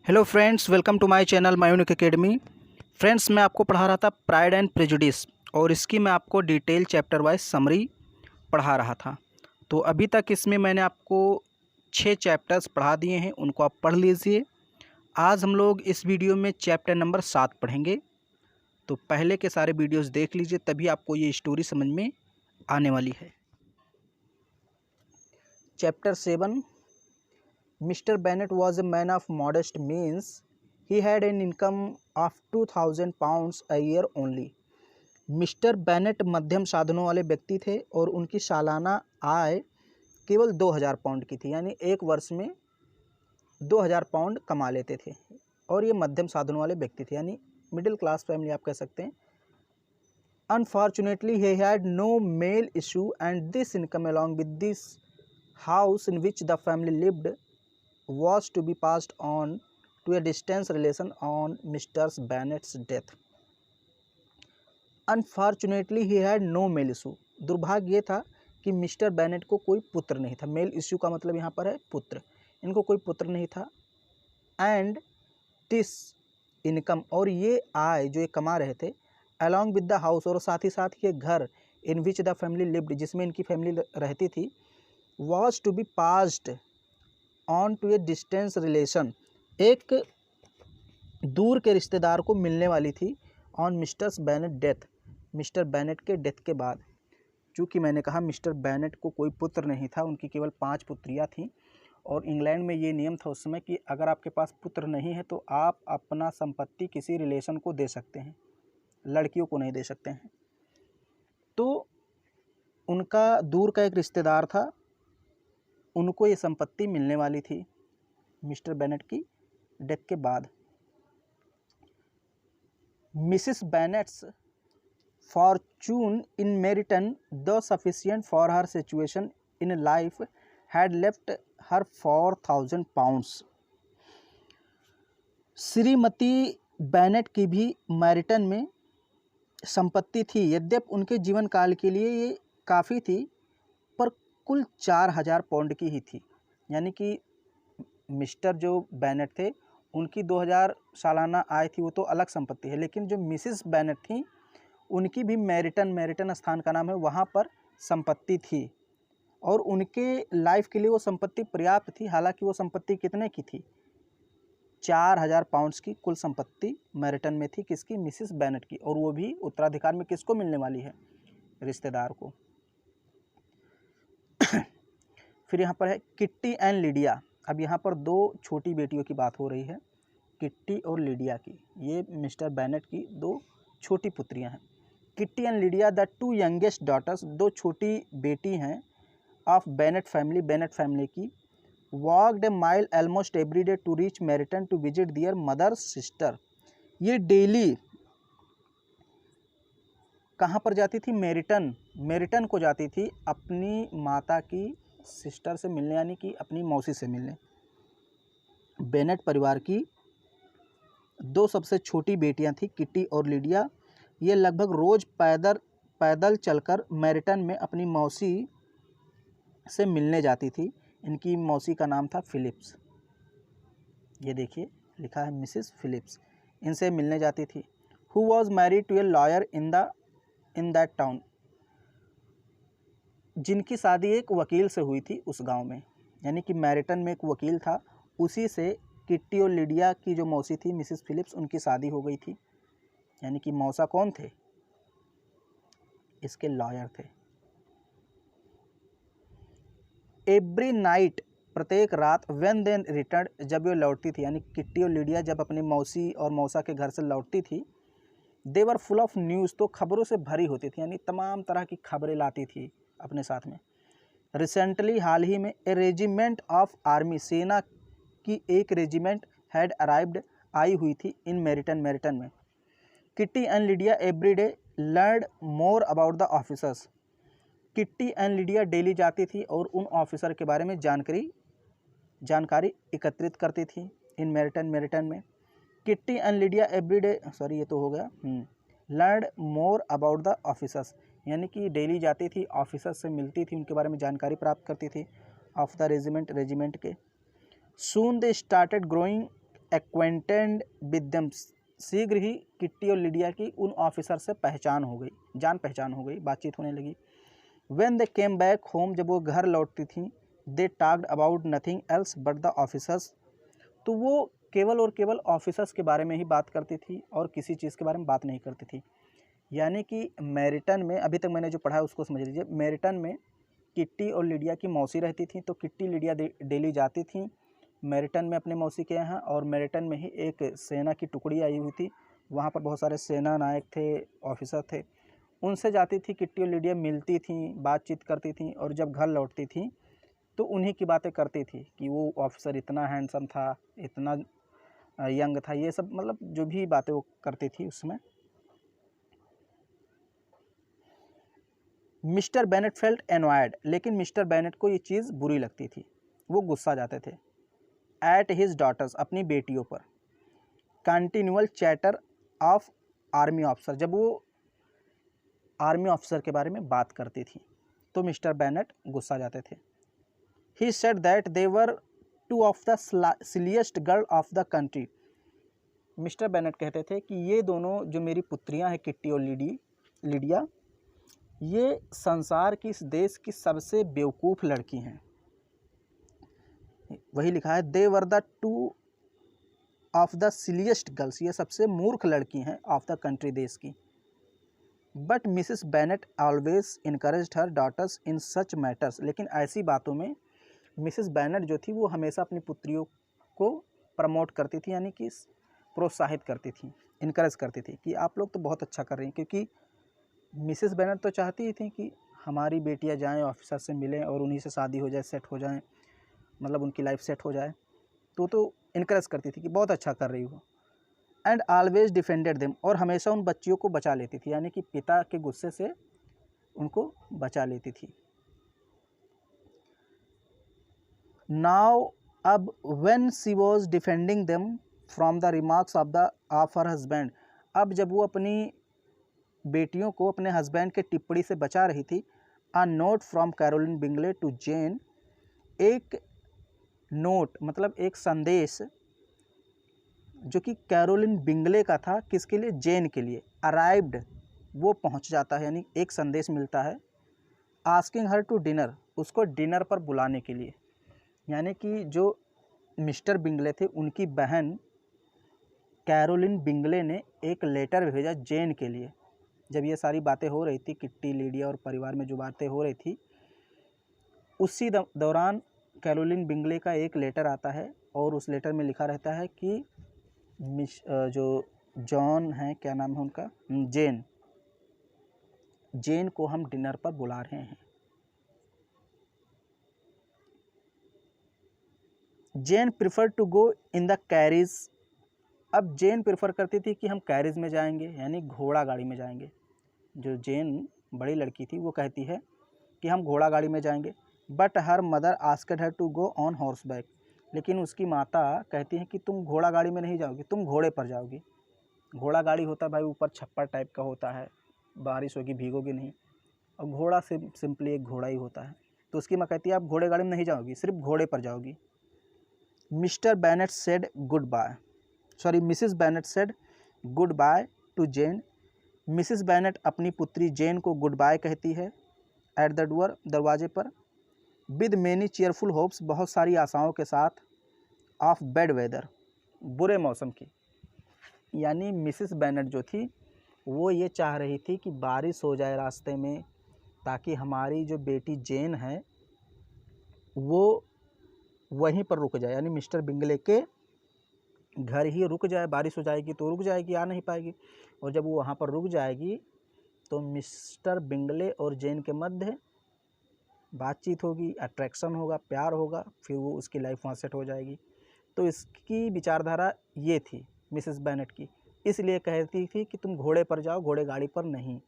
Hello friends, welcome to my channel my unique academy. Friends, मैं आपको पढ़ा रहा था प्राइड एंड प्रेजुडिस और इसकी मैं आपको डिटेल चैप्टर वाइज समरी पढ़ा रहा था। तो अभी तक इसमें मैंने आपको 6 चैप्टर्स पढ़ा दिए हैं, उनको आप पढ़ लीजिए। आज हम लोग इस वीडियो में चैप्टर नंबर 7 पढ़ेंगे। तो पहले के सारे वीडियोज़ देख लीजिए, तभी आपको ये स्टोरी समझ में आने वाली है। Chapter 7। Mr. Bennet was a man of modest means. He had an income of 2000 pounds a year only. Mister Bennett मध्यम साधनों वाले व्यक्ति थे और उनकी सालाना आय केवल 2000 पाउंड की थी, यानी एक वर्ष में 2000 पाउंड कमा लेते थे। और ये मध्यम साधनों वाले व्यक्ति थे, यानी मिडिल क्लास फैमिली आप कह सकते हैं। Unfortunately, he had no male issue and this income along with this house in which the family lived was to be passed on to a distant relation on Mr. Bennet's death. Unfortunately, he had no male issue. दुर्भाग्य ये था कि mister Bennett को कोई पुत्र नहीं था। Mail issue का मतलब यहाँ पर है पुत्र। इनको कोई पुत्र नहीं था। एंड दिस इनकम, और ये आय जो ये कमा रहे थे, अलॉन्ग विद द हाउस, और साथ ही साथ ये घर, in which the family lived, जिसमें इनकी फैमिली रहती थी, was to be passed on to a distance relation, एक दूर के रिश्तेदार को मिलने वाली थी। On Mister Bennet death, Mister Bennet के डेथ के बाद। चूँकि मैंने कहा मिस्टर बेनेट को कोई पुत्र नहीं था, उनकी केवल 5 पुत्रियाँ थीं। और इंग्लैंड में ये नियम था उस समय कि अगर आपके पास पुत्र नहीं है तो आप अपना संपत्ति किसी रिलेशन को दे सकते हैं, लड़कियों को नहीं दे सकते हैं। तो उनका दूर का एक रिश्तेदार था, उनको ये संपत्ति मिलने वाली थी मिस्टर बेनेट की डेथ के बाद। मिसिस बेनेट्स फॉर्चून इन मेरिटन, दो sufficient for her situation in life, had left her 4000 pounds. Shrimati Bennett की भी मैरिटन में संपत्ति थी, यद्यपि उनके जीवन काल के लिए ये काफ़ी थी, पर कुल 4000 पाउंड की ही थी। यानी कि मिस्टर जो बेनेट थे, उनकी 2000 सालाना आय थी, वो तो अलग संपत्ति है। लेकिन जो मिसिस बेनेट थी, उनकी भी मैरिटन स्थान का नाम है, वहाँ पर संपत्ति थी और उनके लाइफ के लिए वो संपत्ति पर्याप्त थी। हालांकि वो संपत्ति कितने की थी? 4000 पाउंड्स की कुल संपत्ति मैरिटन में थी। किसकी? मिसिस बेनेट की। और वो भी उत्तराधिकार में किसको मिलने वाली है? रिश्तेदार को। फिर यहाँ पर है किट्टी एंड लिडिया। अब यहाँ पर 2 छोटी बेटियों की बात हो रही है, किट्टी और लिडिया की। ये मिस्टर बेनेट की 2 छोटी पुत्रियाँ हैं। Kitty and Lydia, the 2 youngest daughters, 2 छोटी बेटी हैं ऑफ बेनेट फैमिली की, walked a mile almost every day to reach Meryton to visit their mother sister. ये डेली कहाँ पर जाती थी? मेरिटन को जाती थी अपनी माता की सिस्टर से मिलने, यानी कि अपनी मौसी से मिलने। बेनेट परिवार की 2 सबसे छोटी बेटियां थी, किट्टी और लिडिया। ये लगभग रोज़ पैदल चलकर मैरिटन में अपनी मौसी से मिलने जाती थी। इनकी मौसी का नाम था फिलिप्स। ये देखिए लिखा है मिसिस फिलिप्स। इनसे मिलने जाती थी। Who was married to a lawyer in that town, जिनकी शादी एक वकील से हुई थी उस गांव में। यानी कि मैरिटन में एक वकील था, उसी से किट्टी और लिडिया की जो मौसी थी मिसिस फिलिप्स, उनकी शादी हो गई थी। यानी कि मौसा कौन थे? इसके लॉयर थे। एवरी नाइट, प्रत्येक रात, व्हेन दे रिटर्न, जब वो लौटती थी, यानी किट्टी और लिडिया जब अपनी मौसी और मौसा के घर से लौटती थी, दे वर फुल ऑफ न्यूज़, तो खबरों से भरी होती थी, यानी तमाम तरह की खबरें लाती थी अपने साथ में। रिसेंटली, हाल ही में, ए रेजिमेंट ऑफ आर्मी, सेना की एक रेजिमेंट हैड अराइव्ड, आई हुई थी इन मैरिटन में। Kitty and Lydia every day learn more about the officers. Kitty and Lydia daily जाती थी और उन ऑफिसर के बारे में जानकारी एकत्रित करती थी इन मैरिटन में। Kitty and Lydia every day, sorry ये तो हो गया, learn more about the officers, यानी कि डेली जाती थी, ऑफिसर से मिलती थी, उनके बारे में जानकारी प्राप्त करती थी ऑफ द रेजिमेंट के। Soon they started growing acquainted with them, शीघ्र ही किट्टी और लिडिया की उन ऑफिसर से पहचान हो गई, जान पहचान हो गई, बातचीत होने लगी। When they came back home, जब वो घर लौटती थी, they talked about nothing else but the officers, तो वो केवल और केवल ऑफिसर्स के बारे में ही बात करती थी और किसी चीज़ के बारे में बात नहीं करती थी। यानी कि मेरिटन में, अभी तक मैंने जो पढ़ा है उसको समझ लीजिए। मेरिटन में किट्टी और लिडिया की मौसी रहती थी, तो किट्टी लिडिया डेली जाती थी मेरिटन में अपने मौसी के यहाँ, और मेरिटन में ही एक सेना की टुकड़ी आई हुई थी, वहाँ पर बहुत सारे सेना नायक थे, ऑफिसर थे, उनसे जाती थी किट्टी और लिडिया, मिलती थी, बातचीत करती थी, और जब घर लौटती थी तो उन्हीं की बातें करती थी कि वो ऑफिसर इतना हैंडसम था, इतना यंग था, ये सब मतलब जो भी बातें वो करती थी उसमें। मिस्टर बेनेट फेल्ट एनॉयड, लेकिन मिस्टर बेनेट को ये चीज़ बुरी लगती थी, वो गुस्सा जाते थे। एट हिज डॉटर्स, अपनी बेटियों पर। Continual chatter of army officer, जब वो आर्मी ऑफिसर के बारे में बात करती थी तो मिस्टर बेनेट गुस्सा जाते थे। He said that they were two of the silliest girl of the country, Mr Bennet कहते थे कि ये दोनों जो मेरी पुत्रियां हैं किट्टी और लिडिया, ये संसार की, इस देश की सबसे बेवकूफ़ लड़की हैं। वही लिखा है, they were the two of the silliest girls, ये सबसे मूर्ख लड़की हैं ऑफ द कंट्री, देश की। But Mrs Bennet always encouraged her daughters in such matters, लेकिन ऐसी बातों में मिसिस बेनेट जो थी वो हमेशा अपनी पुत्रियों को प्रमोट करती थी, यानी कि प्रोत्साहित करती थी, इनकरेज करती थी कि आप लोग तो बहुत अच्छा कर रही हैं, क्योंकि मिसिस बेनेट तो चाहती ही थी कि हमारी बेटियां जाएं ऑफिसर से मिलें और उन्हीं से शादी हो जाए, सेट हो जाएं, मतलब उनकी लाइफ सेट हो जाए, तो इनकरेज करती थी कि बहुत अच्छा कर रही हो। एंड ऑलवेज डिफेंडेड देम, और हमेशा उन बच्चियों को बचा लेती थी, यानी कि पिता के गुस्से से उनको बचा लेती थी। नाउ अब when she was defending them from the remarks of her husband, अब जब वो अपनी बेटियों को अपने हस्बैंड के टिप्पणी से बचा रही थी, a note from Caroline Bingley to Jane, एक नोट मतलब एक संदेश जो कि कैरोलिन बिंगले का था, किसके लिए, जेन के लिए, अराइव्ड, वो पहुंच जाता है, यानी एक संदेश मिलता है, आस्किंग हर टू डिनर, उसको डिनर पर बुलाने के लिए, यानी कि जो मिस्टर बिंगले थे उनकी बहन कैरोलिन बिंगले ने एक लेटर भेजा जेन के लिए। जब ये सारी बातें हो रही थी, किट्टी, लिडिया और परिवार में जो बातें हो रही थी, उसी दौरान कैरोलिन बिंगले का एक लेटर आता है, और उस लेटर में लिखा रहता है कि जो जॉन है, क्या नाम है उनका, जेन को हम डिनर पर बुला रहे हैं। Jane prefer to go in the carriage, अब जेन प्रेफर करती थी कि हम कैरिज में जाएंगे, यानी घोड़ा गाड़ी में जाएंगे। जो जेन बड़ी लड़की थी वो कहती है कि हम घोड़ा गाड़ी में जाएंगे। But her mother asked her to go on horseback, लेकिन उसकी माता कहती है कि तुम घोड़ा गाड़ी में नहीं जाओगी, तुम घोड़े पर जाओगी। घोड़ा गाड़ी होता है भाई ऊपर छप्पर टाइप का होता है, बारिश होगी भीगोगी नहीं, और घोड़ा सिंपली एक घोड़ा ही होता है। तो उसकी माँ कहती है आप घोड़े गाड़ी में नहीं जाओगी, सिर्फ घोड़े पर जाओगी। Mister Bennet said goodbye, Mrs Bennet said goodbye to Jane, Mrs Bennet अपनी पुत्री जेन को गुड बाय कहती है एट द डोर, दरवाजे पर, विद मेनी चेयरफुल होप्स, बहुत सारी आशाओं के साथ, ऑफ बैड वेदर, बुरे मौसम की। यानी मिसिस बेनेट जो थी वो ये चाह रही थी कि बारिश हो जाए रास्ते में, ताकि हमारी जो बेटी जेन है वो वहीं पर रुक जाए, यानी मिस्टर बिंगले के घर ही रुक जाए, बारिश हो जाएगी तो रुक जाएगी, आ नहीं पाएगी, और जब वो वहाँ पर रुक जाएगी तो मिस्टर बिंगले और जेन के मध्य बातचीत होगी, अट्रैक्शन होगा, प्यार होगा, फिर वो उसकी लाइफ वहाँ सेट हो जाएगी। तो इसकी विचारधारा ये थी मिसेस बेनेट की, इसलिए कहती थी कि तुम घोड़े पर जाओ, घोड़े गाड़ी पर नहीं।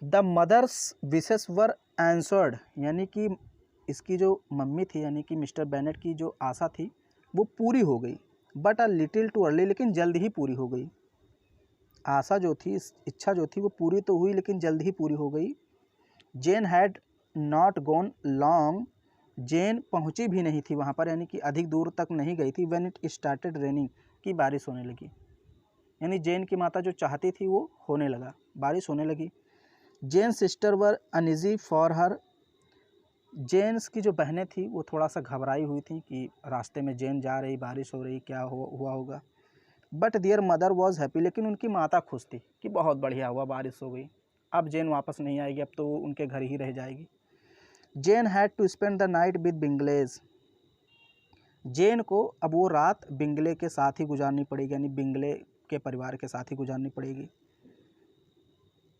The mother's wishes were answered, यानी कि इसकी जो मम्मी थी, यानी कि मिस्टर बेनेट की जो आशा थी वो पूरी हो गई, but a little too early, लेकिन जल्द ही पूरी हो गई। आशा जो थी, इच्छा जो थी वो पूरी तो हुई, लेकिन जल्द ही पूरी हो गई। जेन हैड नॉट गॉन लॉन्ग जेन पहुंची भी नहीं थी वहाँ पर, यानी कि अधिक दूर तक नहीं गई थी। व्हेन इट स्टार्टेड रेनिंग, कि बारिश होने लगी। यानी जेन की माता जो चाहती थी वो होने लगा, बारिश होने लगी। Jane sister were uneasy for her, Jane's की जो बहनें थी वो थोड़ा सा घबराई हुई थी कि रास्ते में जेन जा रही, बारिश हो रही, क्या हुआ होगा। But their mother was happy, लेकिन उनकी माता खुश थी कि बहुत बढ़िया हुआ, बारिश हो गई, अब जेन वापस नहीं आएगी, अब तो उनके घर ही रह जाएगी। Jane had to spend the night with Bingleys, Jane को अब वो रात बिंगले के साथ ही गुजारनी पड़ेगी, यानी बिंगले के परिवार के साथ ही गुजारनी पड़ेगी।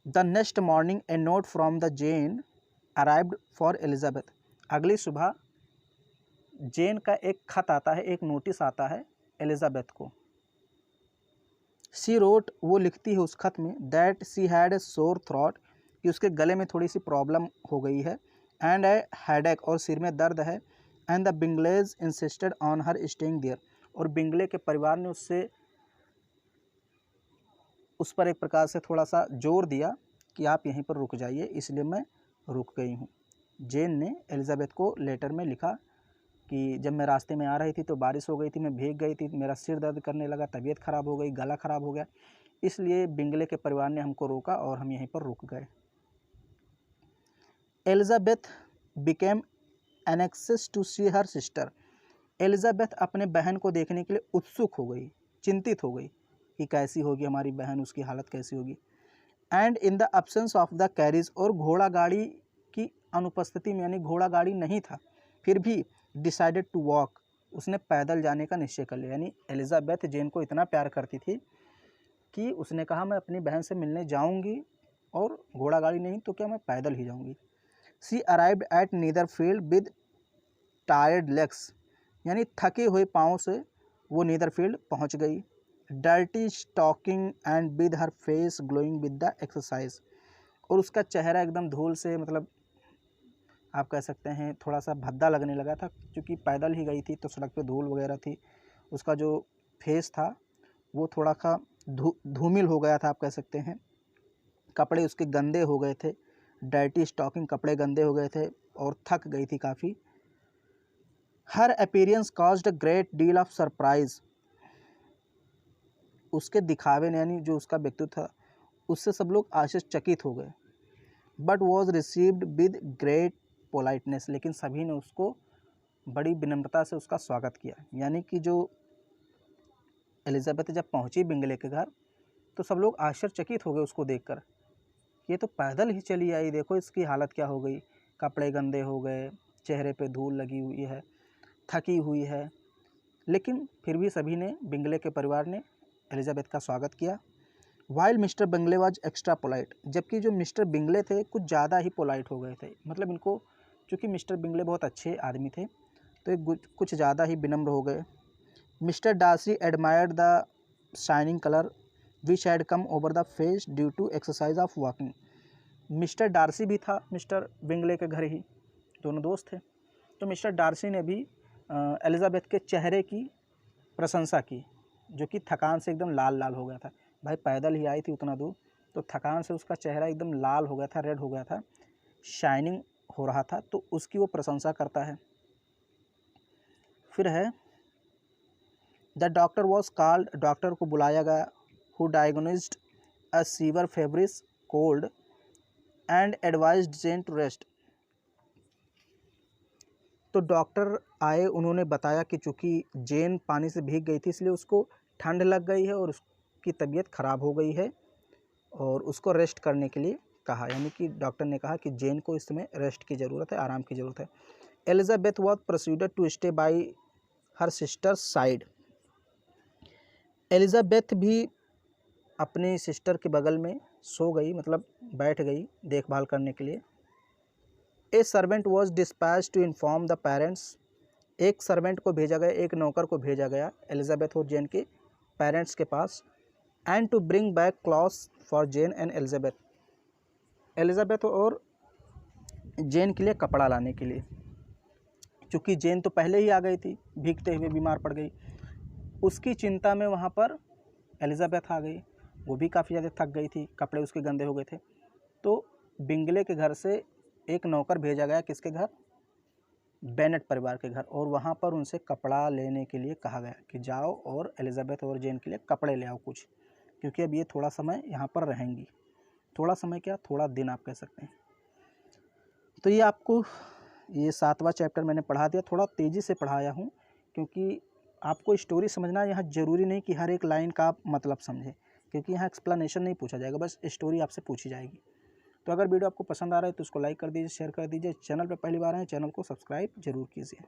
The next morning a note from the Jane arrived for Elizabeth, अगली सुबह जेन का एक खत आता है, एक नोटिस आता है एलिजाबेथ को। सी रोट, वो लिखती है उस खत में, दैट सी हैड ए सोर थ्रॉट, कि उसके गले में थोड़ी सी प्रॉब्लम हो गई है, एंड ए हेडेक, और सिर में दर्द है, and the Bingleys insisted on her staying there, और बिंगले के परिवार ने उस पर एक प्रकार से थोड़ा सा जोर दिया कि आप यहीं पर रुक जाइए, इसलिए मैं रुक गई हूँ। जेन ने एलिजाबेथ को लेटर में लिखा कि जब मैं रास्ते में आ रही थी तो बारिश हो गई थी, मैं भीग गई थी, मेरा सिर दर्द करने लगा, तबीयत ख़राब हो गई, गला ख़राब हो गया, इसलिए बिंगले के परिवार ने हमको रोका और हम यहीं पर रुक गए। Elizabeth became anxious to see her sister, Elizabeth अपने बहन को देखने के लिए उत्सुक हो गई, चिंतित हो गई कि कैसी होगी हमारी बहन, उसकी हालत कैसी होगी। And in the absence of the carriage, और घोड़ा गाड़ी की अनुपस्थिति में, यानी घोड़ा गाड़ी नहीं था, फिर भी डिसाइडेड टू वॉक, उसने पैदल जाने का निश्चय कर लिया। यानी एलिजाबेथ जेन को इतना प्यार करती थी कि उसने कहा मैं अपनी बहन से मिलने जाऊंगी, और घोड़ा गाड़ी नहीं तो क्या, मैं पैदल ही जाऊंगी। She arrived at Netherfield with tired legs, यानी थके हुए पाँव से वो नीदरफील्ड पहुंच गई। Dirty stocking and with her face glowing with the exercise, और उसका चेहरा एकदम धूल से, मतलब आप कह सकते हैं थोड़ा सा भद्दा लगने लगा था, क्योंकि पैदल ही गई थी तो सड़क पे धूल वगैरह थी। उसका जो फेस था वो थोड़ा सा धूमिल हो गया था, आप कह सकते हैं। कपड़े उसके गंदे हो गए थे, डर्टी स्टॉकिंग, कपड़े गंदे हो गए थे, और थक गई थी काफ़ी। Her appearance caused a great deal of surprise, उसके दिखावे ने, यानी जो उसका व्यक्तित्व था, उससे सब लोग आश्चर्यचकित हो गए। But was received with great politeness, लेकिन सभी ने उसको बड़ी विनम्रता से उसका स्वागत किया। यानी कि जो एलिजाबेथ जब पहुंची बिंगले के घर तो सब लोग आश्चर्यचकित हो गए उसको देखकर, ये तो पैदल ही चली आई, देखो इसकी हालत क्या हो गई, कपड़े गंदे हो गए, चेहरे पे धूल लगी हुई है, थकी हुई है। लेकिन फिर भी सभी ने, बिंगले के परिवार ने एलिजाबेथ का स्वागत किया। While mister Bingley was extra polite, जबकि जो मिस्टर बिंगले थे कुछ ज़्यादा ही पोलाइट हो गए थे, मतलब इनको, चूँकि मिस्टर बिंगले बहुत अच्छे आदमी थे तो ये कुछ ज़्यादा ही विनम्र हो गए। Mister Darcy admired the shining colour which had come over the face due to exercise of walking, Mister Darcy भी था मिस्टर बिंगले के घर ही, दोनों दोस्त थे, तो मिस्टर डार्सी ने भी एलिजाबेथ के चेहरे की प्रशंसा की, जो कि थकान से एकदम लाल लाल हो गया था। भाई पैदल ही आई थी उतना दूर, तो थकान से उसका चेहरा एकदम लाल हो गया था, रेड हो गया था, शाइनिंग हो रहा था, तो उसकी वो प्रशंसा करता है। फिर है the doctor was called, doctor को बुलाया गया, who diagnosed a severe febrile cold and advised Jane to rest, तो डॉक्टर आए, उन्होंने बताया कि चूँकि जेन पानी से भीग गई थी इसलिए उसको ठंड लग गई है और उसकी तबीयत ख़राब हो गई है, और उसको रेस्ट करने के लिए कहा। यानी कि डॉक्टर ने कहा कि जेन को इस समय रेस्ट की ज़रूरत है, आराम की ज़रूरत है। Elizabeth was proceeded to stay by her sister side, Elizabeth भी अपनी सिस्टर के बगल में सो गई, मतलब बैठ गई देखभाल करने के लिए। A servant was dispatch to inform the parents, एक सर्वेंट को भेजा गया, एक नौकर को भेजा गया एलिजाबेथ और जेन के पेरेंट्स के पास, and to bring back clothes for Jane and Elizabeth, Elizabeth और जेन के लिए कपड़ा लाने के लिए, क्योंकि जेन तो पहले ही आ गई थी, भीगते हुए बीमार पड़ गई, उसकी चिंता में वहाँ पर एलिजाबेथ आ गई, वो भी काफ़ी ज़्यादा थक गई थी, कपड़े उसके गंदे हो गए थे, तो बिंगले के घर से एक नौकर भेजा गया, किसके घर, बेनेट परिवार के घर, और वहाँ पर उनसे कपड़ा लेने के लिए कहा गया कि जाओ और एलिजाबेथ और जेन के लिए कपड़े ले आओ कुछ, क्योंकि अब ये थोड़ा समय यहाँ पर रहेंगी। थोड़ा समय क्या, थोड़ा दिन आप कह सकते हैं। तो ये आपको ये 7वां चैप्टर मैंने पढ़ा दिया, थोड़ा तेज़ी से पढ़ाया हूँ क्योंकि आपको स्टोरी समझना यहाँ ज़रूरी नहीं कि हर एक लाइन का आप मतलब समझें, क्योंकि यहाँ एक्सप्लेनेशन नहीं पूछा जाएगा, बस स्टोरी आपसे पूछी जाएगी। तो अगर वीडियो आपको पसंद आ रहा है तो उसको लाइक कर दीजिए, शेयर कर दीजिए। चैनल पर पहली बार आए चैनल को सब्सक्राइब जरूर कीजिए।